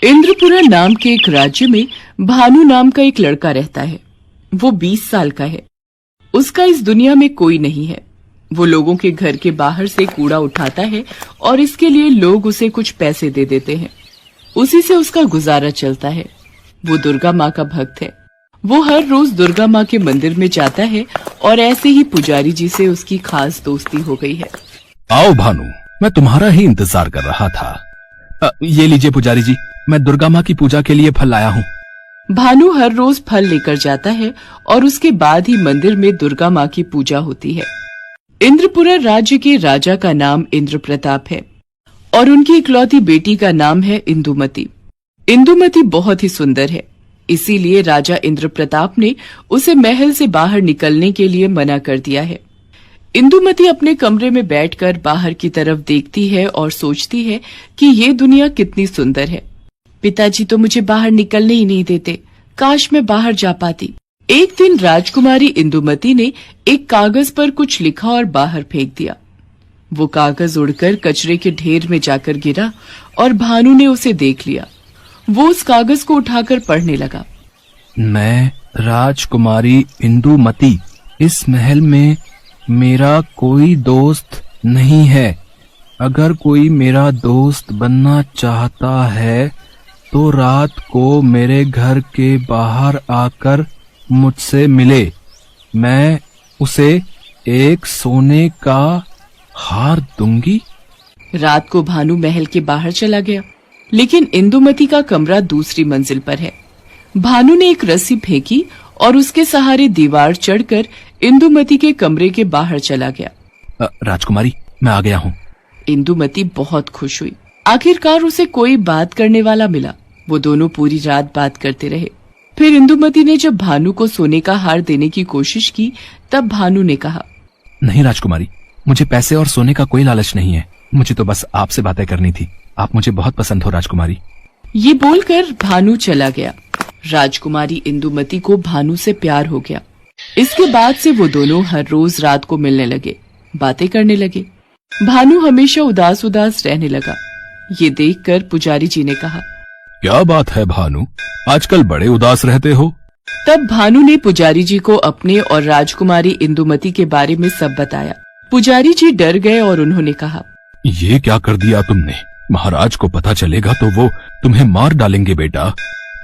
इंद्रपुरा नाम के एक राज्य में भानु नाम का एक लड़का रहता है। वो 20 साल का है। उसका इस दुनिया में कोई नहीं है। वो लोगों के घर के बाहर से कूड़ा उठाता है और इसके लिए लोग उसे कुछ पैसे दे देते हैं। उसी से उसका गुजारा चलता है। वो दुर्गा माँ का भक्त है। वो हर रोज दुर्गा माँ के मंदिर में जाता है और ऐसे ही पुजारी जी से उसकी खास दोस्ती हो गई है। आओ भानु, मैं तुम्हारा ही इंतजार कर रहा था। ये लीजिए पुजारी जी, मैं दुर्गा माँ की पूजा के लिए फल लाया हूँ। भानु हर रोज फल लेकर जाता है और उसके बाद ही मंदिर में दुर्गा माँ की पूजा होती है। इंद्रपुरा राज्य के राजा का नाम इंद्र प्रताप है और उनकी इकलौती बेटी का नाम है इंदुमती। इंदुमती बहुत ही सुंदर है, इसीलिए राजा इंद्र प्रताप ने उसे महल से बाहर निकलने के लिए मना कर दिया है। इंदुमती अपने कमरे में बैठकर बाहर की तरफ देखती है और सोचती है कि ये दुनिया कितनी सुंदर है। पिताजी तो मुझे बाहर निकलने ही नहीं देते, काश मैं बाहर जा पाती। एक दिन राजकुमारी इंदुमती ने एक कागज पर कुछ लिखा और बाहर फेंक दिया। वो कागज उड़कर कचरे के ढेर में जाकर गिरा और भानु ने उसे देख लिया। वो उस कागज को उठाकर पढ़ने लगा। मैं राजकुमारी इंदुमती, इस महल में मेरा कोई दोस्त नहीं है। अगर कोई मेरा दोस्त बनना चाहता है तो रात को मेरे घर के बाहर आकर मुझसे मिले। मैं उसे एक सोने का हार दूंगी। रात को भानु महल के बाहर चला गया, लेकिन इंदुमती का कमरा दूसरी मंजिल पर है। भानु ने एक रस्सी फेंकी और उसके सहारे दीवार चढ़कर इंदुमती के कमरे के बाहर चला गया। राजकुमारी, मैं आ गया हूँ। इंदुमती बहुत खुश हुई। आखिरकार उसे कोई बात करने वाला मिला। वो दोनों पूरी रात बात करते रहे। फिर इंदुमती ने जब भानु को सोने का हार देने की कोशिश की, तब भानु ने कहा, नहीं राजकुमारी, मुझे पैसे और सोने का कोई लालच नहीं है। मुझे तो बस आपसे बातें करनी थी। आप मुझे बहुत पसंद हो राजकुमारी। ये बोलकर भानु चला गया। राजकुमारी इंदुमती को भानु से प्यार हो गया। इसके बाद से वो दोनों हर रोज रात को मिलने लगे, बातें करने लगे। भानु हमेशा उदास उदास रहने लगा। ये देखकर पुजारी जी ने कहा, क्या बात है भानु, आजकल बड़े उदास रहते हो? तब भानु ने पुजारी जी को अपने और राजकुमारी इंदुमती के बारे में सब बताया। पुजारी जी डर गए और उन्होंने कहा, ये क्या कर दिया तुमने? महाराज को पता चलेगा तो वो तुम्हें मार डालेंगे बेटा।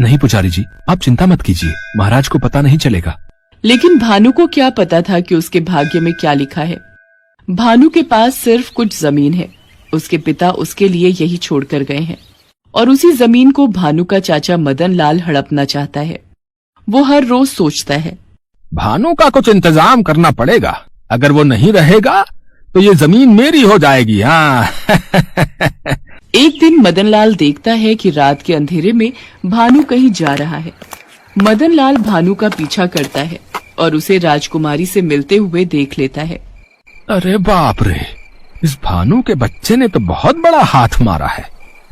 नहीं पुजारी जी, आप चिंता मत कीजिए, महाराज को पता नहीं चलेगा। लेकिन भानु को क्या पता था कि उसके भाग्य में क्या लिखा है। भानु के पास सिर्फ कुछ जमीन है। उसके पिता उसके लिए यही छोड़कर गए हैं और उसी जमीन को भानु का चाचा मदन लाल हड़पना चाहता है। वो हर रोज सोचता है, भानु का कुछ इंतजाम करना पड़ेगा। अगर वो नहीं रहेगा तो ये जमीन मेरी हो जाएगी। हाँ। एक दिन मदन लाल देखता है कि रात के अंधेरे में भानु कहीं जा रहा है। मदन लाल भानु का पीछा करता है और उसे राजकुमारी से मिलते हुए देख लेता है। अरे बाप रे, इस भानु के बच्चे ने तो बहुत बड़ा हाथ मारा है।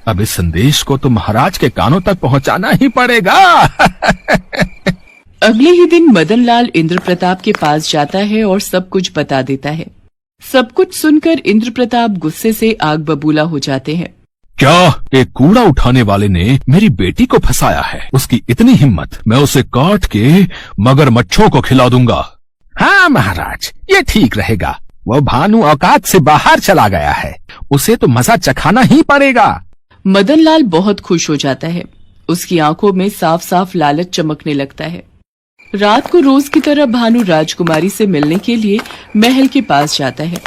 अब इस संदेश को तो महाराज के कानों तक पहुंचाना ही पड़ेगा। अगले ही दिन मदन लाल इंद्र प्रताप के पास जाता है और सब कुछ बता देता है। सब कुछ सुनकर इंद्र प्रताप गुस्से से आग बबूला हो जाते हैं। क्या एक कूड़ा उठाने वाले ने मेरी बेटी को फंसाया है? उसकी इतनी हिम्मत, मैं उसे काट के मगरमच्छों को खिला दूंगा। हाँ महाराज, ये ठीक रहेगा। वो भानु औकात से बाहर चला गया है, उसे तो मजा चखाना ही पड़ेगा। मदन लाल बहुत खुश हो जाता है। उसकी आंखों में साफ साफ लालच चमकने लगता है। रात को रोज की तरह भानु राजकुमारी से मिलने के लिए महल के पास जाता है।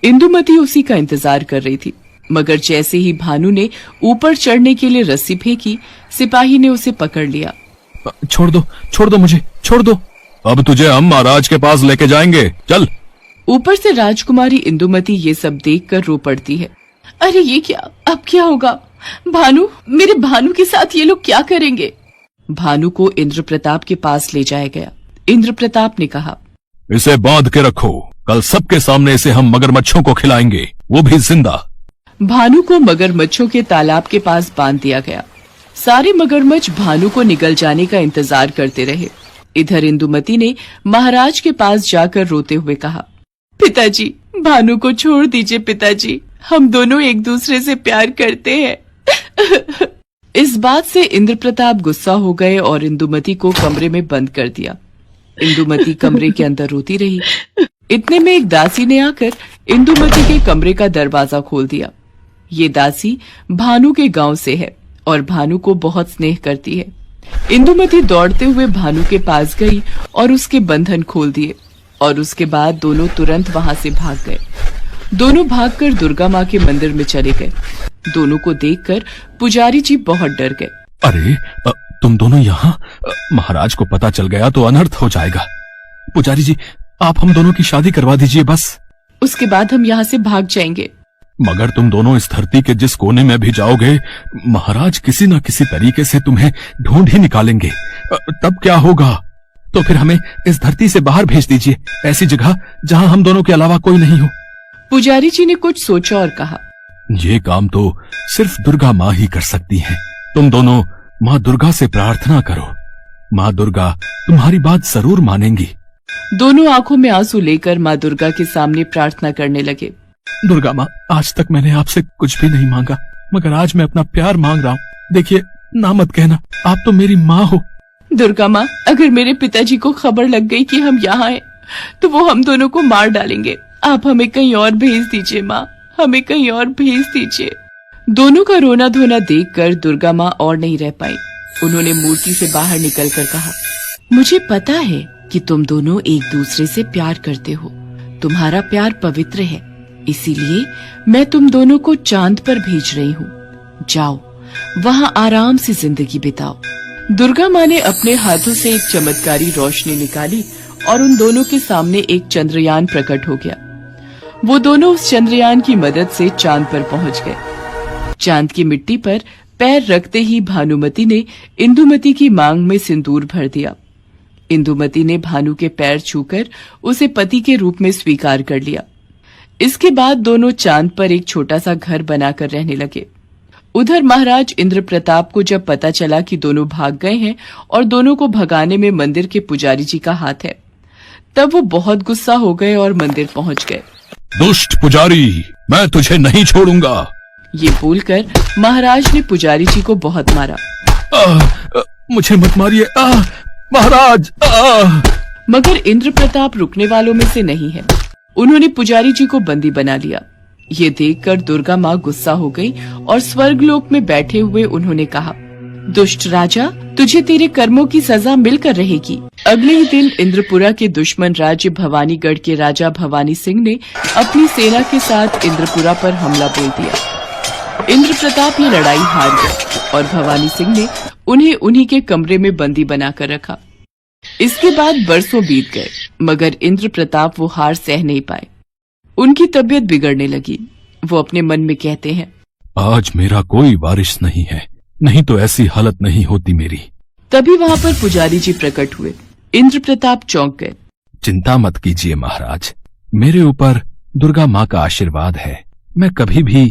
इंदुमती उसी का इंतजार कर रही थी, मगर जैसे ही भानु ने ऊपर चढ़ने के लिए रस्सी फेंकी, सिपाही ने उसे पकड़ लिया। छोड़ दो मुझे, छोड़ दो। अब तुझे हम महाराज के पास लेके जाएंगे, चल। ऊपर से राजकुमारी इंदुमती ये सब देखकर रो पड़ती है। अरे ये क्या, अब क्या होगा? भानु, मेरे भानु के साथ ये लोग क्या करेंगे? भानु को इंद्र प्रताप के पास ले जाया गया। इंद्र प्रताप ने कहा, इसे बांध के रखो, कल सबके सामने इसे हम मगरमच्छों को खिलाएंगे, वो भी जिंदा। भानु को मगरमच्छों के तालाब के पास बांध दिया गया। सारे मगरमच्छ भानु को निगल जाने का इंतजार करते रहे। इधर इंदुमती ने महाराज के पास जाकर रोते हुए कहा, पिताजी, भानु को छोड़ दीजिए पिताजी, हम दोनों एक दूसरे से प्यार करते हैं। इस बात से इंद्र प्रताप गुस्सा हो गए और इंदुमती को कमरे में बंद कर दिया। इंदुमती कमरे के अंदर रोती रही। इतने में एक दासी ने आकर इंदुमती के कमरे का दरवाजा खोल दिया। ये दासी भानु के गांव से है और भानु को बहुत स्नेह करती है। इंदुमती दौड़ते हुए भानु के पास गई और उसके बंधन खोल दिए और उसके बाद दोनों तुरंत वहां से भाग गए। दोनों भागकर दुर्गा माँ के मंदिर में चले गए। दोनों को देखकर पुजारी जी बहुत डर गए। अरे तुम दोनों यहाँ? महाराज को पता चल गया तो अनर्थ हो जाएगा। पुजारी जी, आप हम दोनों की शादी करवा दीजिए बस। उसके बाद हम यहाँ से भाग जाएंगे। मगर तुम दोनों इस धरती के जिस कोने में भी जाओगे, महाराज किसी न किसी तरीके से तुम्हें ढूंढ ही निकालेंगे। तब क्या होगा? तो फिर हमें इस धरती से बाहर भेज दीजिए, ऐसी जगह जहां हम दोनों के अलावा कोई नहीं हो। पुजारी जी ने कुछ सोचा और कहा, ये काम तो सिर्फ दुर्गा माँ ही कर सकती हैं। तुम दोनों माँ दुर्गा से प्रार्थना करो, माँ दुर्गा तुम्हारी बात जरूर मानेंगी। दोनों आंखों में आंसू लेकर माँ दुर्गा के सामने प्रार्थना करने लगे। दुर्गा माँ, आज तक मैंने आपसे कुछ भी नहीं मांगा, मगर आज मैं अपना प्यार मांग रहा हूँ। देखिए, ना मत कहना, आप तो मेरी माँ हो। दुर्गा माँ, अगर मेरे पिताजी को खबर लग गई कि हम यहाँ हैं, तो वो हम दोनों को मार डालेंगे। आप हमें कहीं और भेज दीजिए माँ, हमें कहीं और भेज दीजिए। दोनों का रोना धोना देखकर दुर्गा माँ और नहीं रह पाई। उन्होंने मूर्ति से बाहर निकलकर कहा, मुझे पता है कि तुम दोनों एक दूसरे से प्यार करते हो। तुम्हारा प्यार पवित्र है, इसीलिए मैं तुम दोनों को चांद पर भेज रही हूँ। जाओ, वहाँ आराम से जिंदगी बिताओ। दुर्गा माँ ने अपने हाथों से एक चमत्कारी रोशनी निकाली और उन दोनों के सामने एक चंद्रयान प्रकट हो गया। वो दोनों उस चंद्रयान की मदद से चांद पर पहुंच गए। चांद की मिट्टी पर पैर रखते ही भानुमति ने इंदुमती की मांग में सिंदूर भर दिया। इंदुमती ने भानु के पैर छूकर उसे पति के रूप में स्वीकार कर लिया। इसके बाद दोनों चांद पर एक छोटा सा घर बनाकर रहने लगे। उधर महाराज इंद्र प्रताप को जब पता चला कि दोनों भाग गए हैं और दोनों को भगाने में मंदिर के पुजारी जी का हाथ है, तब वो बहुत गुस्सा हो गए और मंदिर पहुंच गए। दुष्ट पुजारी, मैं तुझे नहीं छोड़ूंगा। ये बोलकर महाराज ने पुजारी जी को बहुत मारा। मुझे मत मारिए महाराज। मगर इंद्र प्रताप रुकने वालों में से नहीं है। उन्होंने पुजारी जी को बंदी बना लिया। ये देखकर दुर्गा माँ गुस्सा हो गई और स्वर्गलोक में बैठे हुए उन्होंने कहा, दुष्ट राजा, तुझे तेरे कर्मों की सजा मिलकर रहेगी। अगले ही दिन इंद्रपुरा के दुश्मन राज्य भवानीगढ़ के राजा भवानी सिंह ने अपनी सेना के साथ इंद्रपुरा पर हमला बोल दिया। इंद्र प्रताप ये लड़ाई हार गए और भवानी सिंह ने उन्हें उन्हीं के कमरे में बंदी बनाकर रखा। इसके बाद बरसों बीत गए, मगर इंद्र प्रताप वो हार सह नहीं पाए। उनकी तबीयत बिगड़ने लगी। वो अपने मन में कहते हैं, आज मेरा कोई वारिस नहीं है, नहीं तो ऐसी हालत नहीं होती मेरी। तभी वहाँ पर पुजारी जी प्रकट हुए। इंद्र प्रताप चौंक गए। चिंता मत कीजिए महाराज, मेरे ऊपर दुर्गा माँ का आशीर्वाद है। मैं कभी भी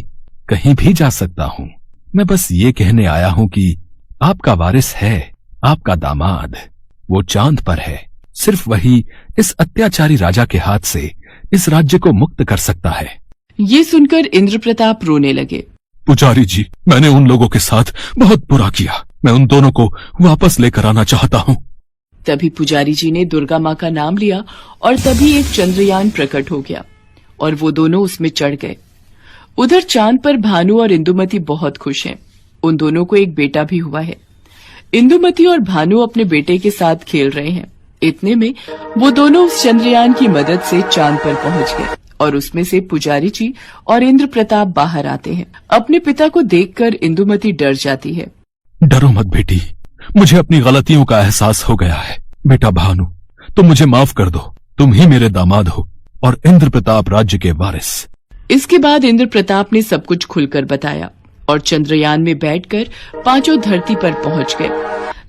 कहीं भी जा सकता हूँ। मैं बस ये कहने आया हूँ कि आपका वारिस है, आपका दामाद। वो चांद पर है। सिर्फ वही इस अत्याचारी राजा के हाथ से इस राज्य को मुक्त कर सकता है। ये सुनकर इंद्र प्रताप रोने लगे। पुजारी जी, मैंने उन लोगों के साथ बहुत बुरा किया। मैं उन दोनों को वापस लेकर आना चाहता हूँ। तभी पुजारी जी ने दुर्गा माँ का नाम लिया और तभी एक चंद्रयान प्रकट हो गया और वो दोनों उसमें चढ़ गए। उधर चांद पर भानु और इंदुमती बहुत खुश हैं। उन दोनों को एक बेटा भी हुआ है। इंदुमती और भानु अपने बेटे के साथ खेल रहे हैं। इतने में वो दोनों उस चंद्रयान की मदद से चांद पर पहुंच गए और उसमें से पुजारी जी और इंद्र प्रताप बाहर आते हैं। अपने पिता को देखकर इंदुमती डर जाती है। डरो मत बेटी, मुझे अपनी गलतियों का एहसास हो गया है। बेटा भानु, तुम मुझे माफ कर दो। तुम ही मेरे दामाद हो और इंद्र प्रताप राज्य के वारिस। इसके बाद इंद्र प्रताप ने सब कुछ खुलकर बताया और चंद्रयान में बैठकर पांचों धरती पर पहुंच गए।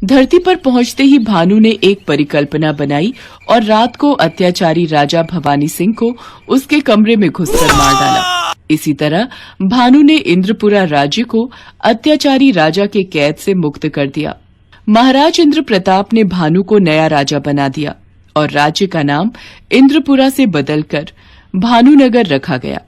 धरती पर पहुंचते ही भानु ने एक परिकल्पना बनाई और रात को अत्याचारी राजा भवानी सिंह को उसके कमरे में घुसकर मार डाला। इसी तरह भानु ने इंद्रपुरा राज्य को अत्याचारी राजा के कैद से मुक्त कर दिया। महाराज इंद्र प्रताप ने भानु को नया राजा बना दिया और राज्य का नाम इंद्रपुरा से बदलकर भानुनगर रखा गया।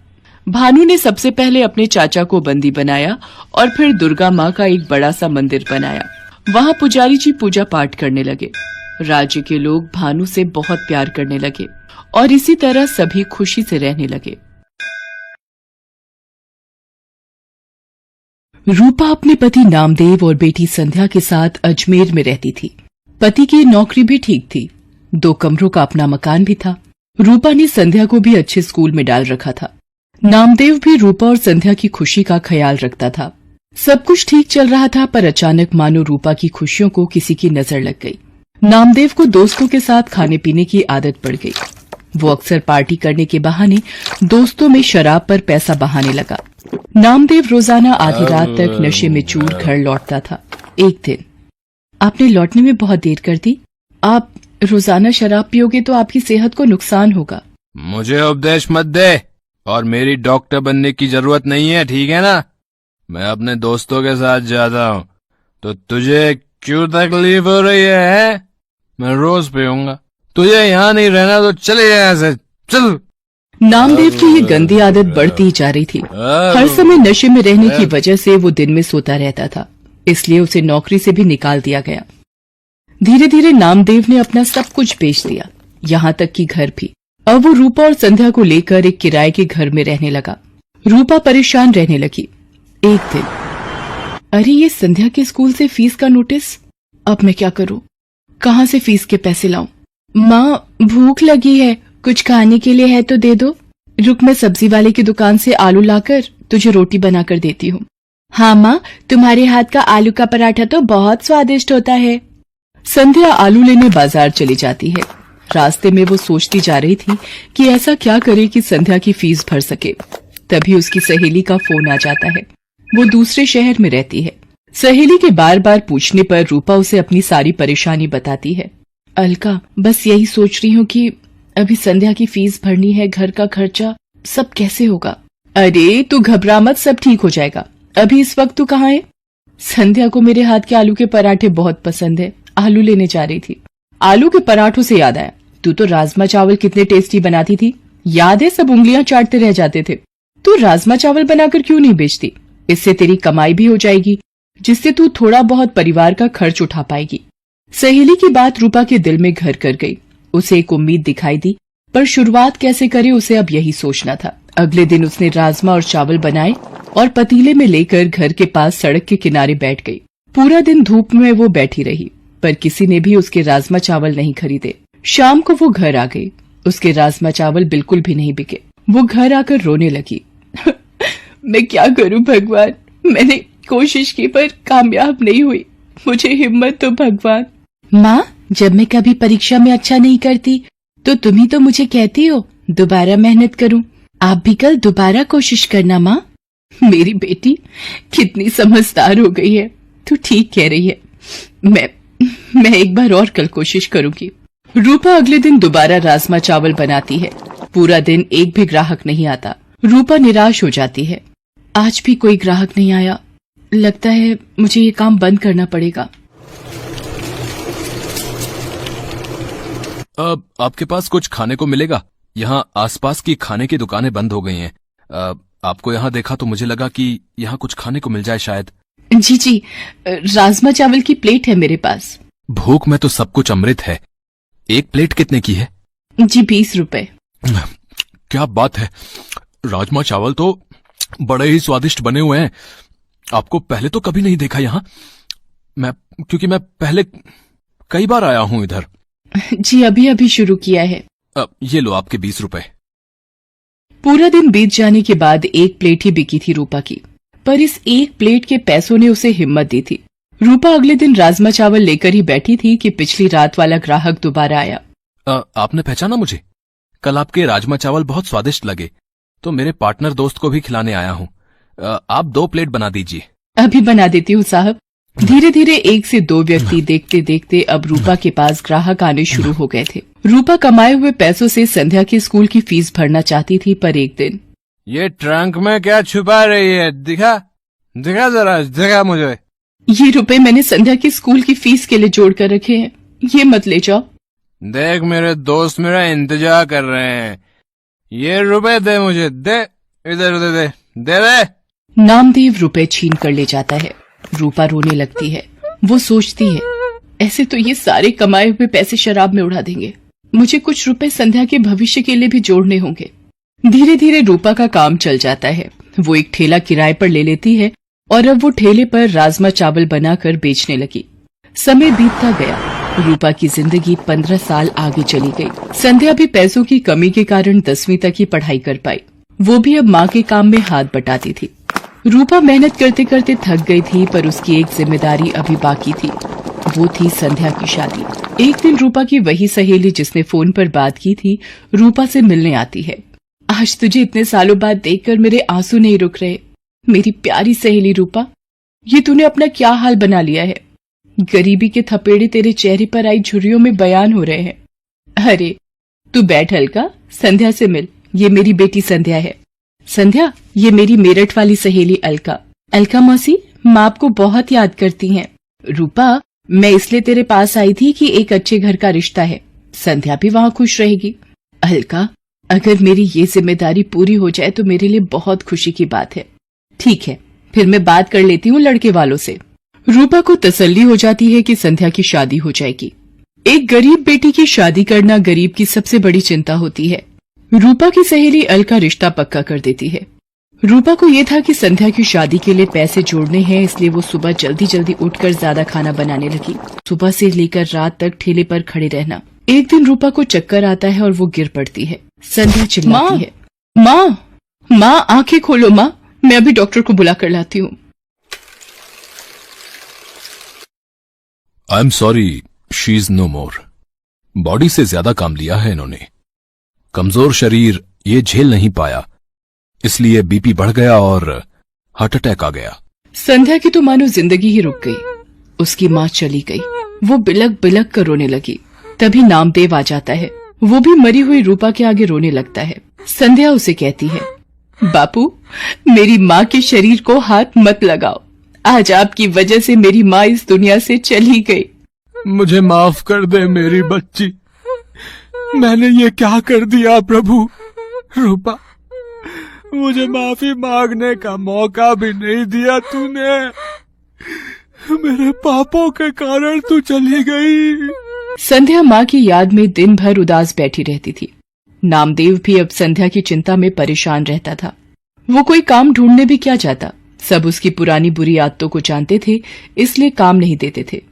भानु ने सबसे पहले अपने चाचा को बंदी बनाया और फिर दुर्गा माँ का एक बड़ा सा मंदिर बनाया। वहाँ पुजारी जी पूजा पाठ करने लगे। राज्य के लोग भानु से बहुत प्यार करने लगे और इसी तरह सभी खुशी से रहने लगे। रूपा अपने पति नामदेव और बेटी संध्या के साथ अजमेर में रहती थी। पति की नौकरी भी ठीक थी, 2 कमरों का अपना मकान भी था। रूपा ने संध्या को भी अच्छे स्कूल में डाल रखा था। नामदेव भी रूपा और संध्या की खुशी का ख्याल रखता था। सब कुछ ठीक चल रहा था, पर अचानक मानो रूपा की खुशियों को किसी की नजर लग गई। नामदेव को दोस्तों के साथ खाने पीने की आदत पड़ गई। वो अक्सर पार्टी करने के बहाने दोस्तों में शराब पर पैसा बहाने लगा। नामदेव रोजाना आधी रात तक नशे में चूर घर लौटता था। एक दिन, आपने लौटने में बहुत देर कर दी। आप रोजाना शराब पियोगे तो आपकी सेहत को नुकसान होगा। मुझे उपदेश मत दे, और मेरी डॉक्टर बनने की जरूरत नहीं है, ठीक है ना? मैं अपने दोस्तों के साथ जाता हूँ, तो तुझे क्यों तकलीफ हो रही है? मैं रोज पीऊंगा। तुझे यहाँ नहीं रहना तो चले जाए यहाँ से, चल। नामदेव की ये गंदी आदत बढ़ती जा रही थी। हर समय नशे में रहने की वजह से वो दिन में सोता रहता था, इसलिए उसे नौकरी से भी निकाल दिया गया। धीरे धीरे नामदेव ने अपना सब कुछ बेच दिया, यहाँ तक कि घर भी। अब वो रूपा और संध्या को लेकर एक किराए के घर में रहने लगा। रूपा परेशान रहने लगी। एक दिन, अरे ये संध्या के स्कूल से फीस का नोटिस, अब मैं क्या करूं? कहाँ से फीस के पैसे लाऊं? माँ, भूख लगी है, कुछ खाने के लिए है तो दे दो। रुक, मैं सब्जी वाले की दुकान से आलू लाकर तुझे रोटी बनाकर देती हूँ। हाँ माँ, तुम्हारे हाथ का आलू का पराठा तो बहुत स्वादिष्ट होता है। संध्या आलू लेने बाजार चली जाती है। रास्ते में वो सोचती जा रही थी कि ऐसा क्या करे कि संध्या की फीस भर सके। तभी उसकी सहेली का फोन आ जाता है। वो दूसरे शहर में रहती है। सहेली के बार बार पूछने पर रूपा उसे अपनी सारी परेशानी बताती है। अलका, बस यही सोच रही हूँ कि अभी संध्या की फीस भरनी है, घर का खर्चा सब कैसे होगा। अरे तू घबरा मत, सब ठीक हो जाएगा। अभी इस वक्त तू कहाँ है? संध्या को मेरे हाथ के आलू के पराठे बहुत पसंद है, आलू लेने जा रही थी। आलू के पराठों से याद आया, तू तो राजमा चावल कितने टेस्टी बनाती थी, याद है? सब उंगलियां चाटते रह जाते थे। तू राजमा चावल बनाकर क्यों नहीं बेचती? इससे तेरी कमाई भी हो जाएगी, जिससे तू थोड़ा बहुत परिवार का खर्च उठा पाएगी। सहेली की बात रूपा के दिल में घर कर गई। उसे एक उम्मीद दिखाई दी, पर शुरुआत कैसे करे उसे अब यही सोचना था। अगले दिन उसने राजमा और चावल बनाए और पतीले में लेकर घर के पास सड़क के किनारे बैठ गई। पूरा दिन धूप में वो बैठी रही, पर किसी ने भी उसके राजमा चावल नहीं खरीदे। शाम को वो घर आ गई। उसके राजमा चावल बिल्कुल भी नहीं बिके। वो घर आकर रोने लगी। मैं क्या करूं भगवान, मैंने कोशिश की पर कामयाब नहीं हुई, मुझे हिम्मत दो भगवान। माँ, जब मैं कभी परीक्षा में अच्छा नहीं करती तो तुम ही तो मुझे कहती हो दोबारा मेहनत करूं। आप भी कल दोबारा कोशिश करना माँ। मेरी बेटी कितनी समझदार हो गई है, तू ठीक कह रही है। मैं एक बार और कल कोशिश करूंगी। रूपा अगले दिन दोबारा राजमा चावल बनाती है। पूरा दिन एक भी ग्राहक नहीं आता। रूपा निराश हो जाती है। आज भी कोई ग्राहक नहीं आया, लगता है मुझे ये काम बंद करना पड़ेगा। अब आपके पास कुछ खाने को मिलेगा? यहाँ आसपास की खाने की दुकानें बंद हो गई हैं। आपको यहाँ देखा तो मुझे लगा कि यहाँ कुछ खाने को मिल जाए शायद। जी, राजमा चावल की प्लेट है मेरे पास। भूख में तो सब कुछ अमृत है। एक प्लेट कितने की है? जी 20 रुपए। क्या बात है, राजमा चावल तो बड़े ही स्वादिष्ट बने हुए हैं। आपको पहले तो कभी नहीं देखा यहाँ, क्योंकि मैं पहले कई बार आया हूँ इधर। जी अभी अभी शुरू किया है। ये लो आपके 20 रुपए। पूरा दिन बीत जाने के बाद एक प्लेट ही बिकी थी रूपा की, पर इस एक प्लेट के पैसों ने उसे हिम्मत दी थी। रूपा अगले दिन राजमा चावल लेकर ही बैठी थी कि पिछली रात वाला ग्राहक दोबारा आया। आपने पहचाना मुझे? कल आपके राजमा चावल बहुत स्वादिष्ट लगे, तो मेरे पार्टनर दोस्त को भी खिलाने आया हूँ। आप 2 प्लेट बना दीजिए। अभी बना देती हूँ साहब। धीरे धीरे 1 से 2 व्यक्ति देखते देखते अब रूपा के पास ग्राहक आने शुरू हो गए थे। रूपा कमाए हुए पैसों से संध्या के स्कूल की फीस भरना चाहती थी, पर एक दिन, ये ट्रंक में क्या छुपा रही है? दिखा जरा, दिखा मुझे। ये रुपए मैंने संध्या की स्कूल की फीस के लिए जोड़ कर रखे हैं, ये मत ले जाओ। देख, मेरे दोस्त मेरा इंतजार कर रहे हैं, ये रुपए दे मुझे, दे। इधर दे दे दे दे। नामदेव रुपए छीन कर ले जाता है। रूपा रोने लगती है। वो सोचती है, ऐसे तो ये सारे कमाए हुए पैसे शराब में उड़ा देंगे। मुझे कुछ रुपए संध्या के भविष्य के लिए भी जोड़ने होंगे। धीरे धीरे रूपा का काम चल जाता है। वो एक ठेला किराए पर ले लेती है और अब वो ठेले पर राजमा चावल बनाकर बेचने लगी। समय बीतता गया। रूपा की जिंदगी 15 साल आगे चली गई। संध्या भी पैसों की कमी के कारण 10वीं तक ही पढ़ाई कर पाई। वो भी अब माँ के काम में हाथ बटाती थी। रूपा मेहनत करते करते थक गई थी, पर उसकी एक जिम्मेदारी अभी बाकी थी। वो थी संध्या की शादी। एक दिन रूपा की वही सहेली जिसने फोन पर बात की थी, रूपा से मिलने आती है। आज तुझे इतने सालों बाद देखकर मेरे आंसू नहीं रुक रहे। मेरी प्यारी सहेली रूपा, ये तूने अपना क्या हाल बना लिया है। गरीबी के थपेड़े तेरे चेहरे पर आई झुर्रियों में बयान हो रहे हैं। अरे तू बैठ अलका, संध्या से मिल। ये मेरी बेटी संध्या है। संध्या, ये मेरी मेरठ वाली सहेली अलका। अलका मौसी, माँ आपको बहुत याद करती हैं। रूपा, मैं इसलिए तेरे पास आई थी कि एक अच्छे घर का रिश्ता है। संध्या भी वहाँ खुश रहेगी। अलका, अगर मेरी ये जिम्मेदारी पूरी हो जाए तो मेरे लिए बहुत खुशी की बात है। ठीक है, फिर मैं बात कर लेती हूँ लड़के वालों से। रूपा को तसल्ली हो जाती है कि संध्या की शादी हो जाएगी। एक गरीब बेटी की शादी करना गरीब की सबसे बड़ी चिंता होती है। रूपा की सहेली अलका रिश्ता पक्का कर देती है। रूपा को ये था कि संध्या की शादी के लिए पैसे जोड़ने हैं, इसलिए वो सुबह जल्दी जल्दी उठकर ज्यादा खाना बनाने लगी। सुबह से लेकर रात तक ठेले पर खड़े रहना। एक दिन रूपा को चक्कर आता है और वो गिर पड़ती है। संध्या चिल्लाती है, माँ आंखें खोलो माँ, मैं अभी डॉक्टर को बुला कर लाती हूँ। I am sorry, she is no more. Body से ज्यादा काम लिया है इन्होंने। कमजोर शरीर ये झेल नहीं पाया, इसलिए बीपी बढ़ गया और हार्ट अटैक आ गया। संध्या की तो मानो जिंदगी ही रुक गई। उसकी माँ चली गई। वो बिलक बिलक कर रोने लगी। तभी नामदेव आ जाता है। वो भी मरी हुई रूपा के आगे रोने लगता है। संध्या उसे कहती है, बापू, मेरी माँ के शरीर को हाथ मत लगाओ। आज आपकी वजह से मेरी माँ इस दुनिया से चली गई। मुझे माफ कर दे मेरी बच्ची, मैंने ये क्या कर दिया प्रभु। रूपा, मुझे माफी मांगने का मौका भी नहीं दिया तूने। मेरे पापों के कारण तू चली गई। संध्या माँ की याद में दिन भर उदास बैठी रहती थी। नामदेव भी अब संध्या की चिंता में परेशान रहता था। वो कोई काम ढूंढने भी क्या जाता। सब उसकी पुरानी बुरी आदतों को जानते थे, इसलिए काम नहीं देते थे।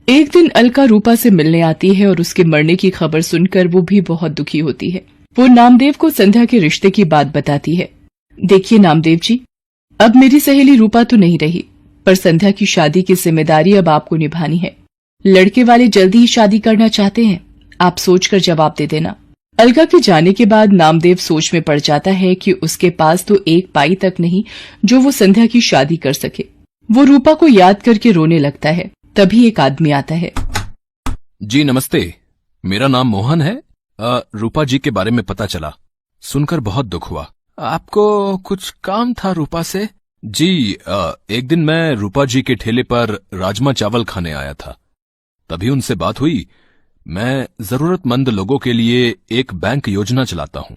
एक दिन अलका रूपा से मिलने आती है और उसके मरने की खबर सुनकर वो भी बहुत दुखी होती है। वो नामदेव को संध्या के रिश्ते की बात बताती है। देखिए नामदेव जी, अब मेरी सहेली रूपा तो नहीं रही, पर संध्या की शादी की जिम्मेदारी अब आपको निभानी है। लड़के वाले जल्दी ही शादी करना चाहते हैं, आप सोचकर जवाब दे देना। अलका के जाने के बाद नामदेव सोच में पड़ जाता है कि उसके पास तो एक पाई तक नहीं जो वो संध्या की शादी कर सके। वो रूपा को याद करके रोने लगता है। तभी एक आदमी आता है। जी नमस्ते, मेरा नाम मोहन है। रूपा जी के बारे में पता चला, सुनकर बहुत दुख हुआ। आपको कुछ काम था रूपा से? जी, एक दिन मैं रूपा जी के ठेले पर राजमा चावल खाने आया था, तभी उनसे बात हुई। मैं जरूरतमंद लोगों के लिए एक बैंक योजना चलाता हूं।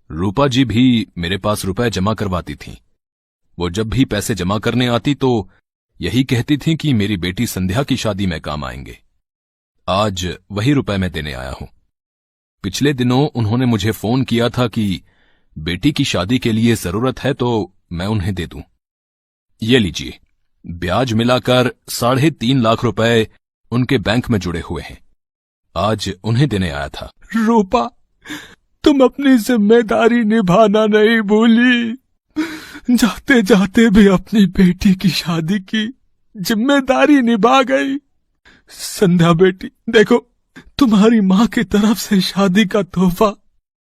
रूपा जी भी मेरे पास रुपए जमा करवाती थीं। वो जब भी पैसे जमा करने आती तो यही कहती थीं कि मेरी बेटी संध्या की शादी में काम आएंगे। आज वही रुपए मैं देने आया हूं। पिछले दिनों उन्होंने मुझे फोन किया था कि बेटी की शादी के लिए जरूरत है तो मैं उन्हें दे दूं। ये लीजिए, ब्याज मिलाकर 3.5 लाख रुपए उनके बैंक में जुड़े हुए हैं। आज उन्हें देने आया था। रूपा, तुम अपनी जिम्मेदारी निभाना नहीं भूली। जाते जाते भी अपनी बेटी की शादी की जिम्मेदारी निभा गई। संध्या बेटी, देखो, तुम्हारी माँ की तरफ से शादी का तोहफा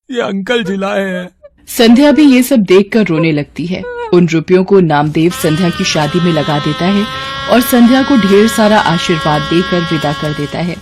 ये अंकल जी लाए हैं। संध्या भी ये सब देखकर रोने लगती है। उन रुपयों को नामदेव संध्या की शादी में लगा देता है और संध्या को ढेर सारा आशीर्वाद देकर विदा कर देता है।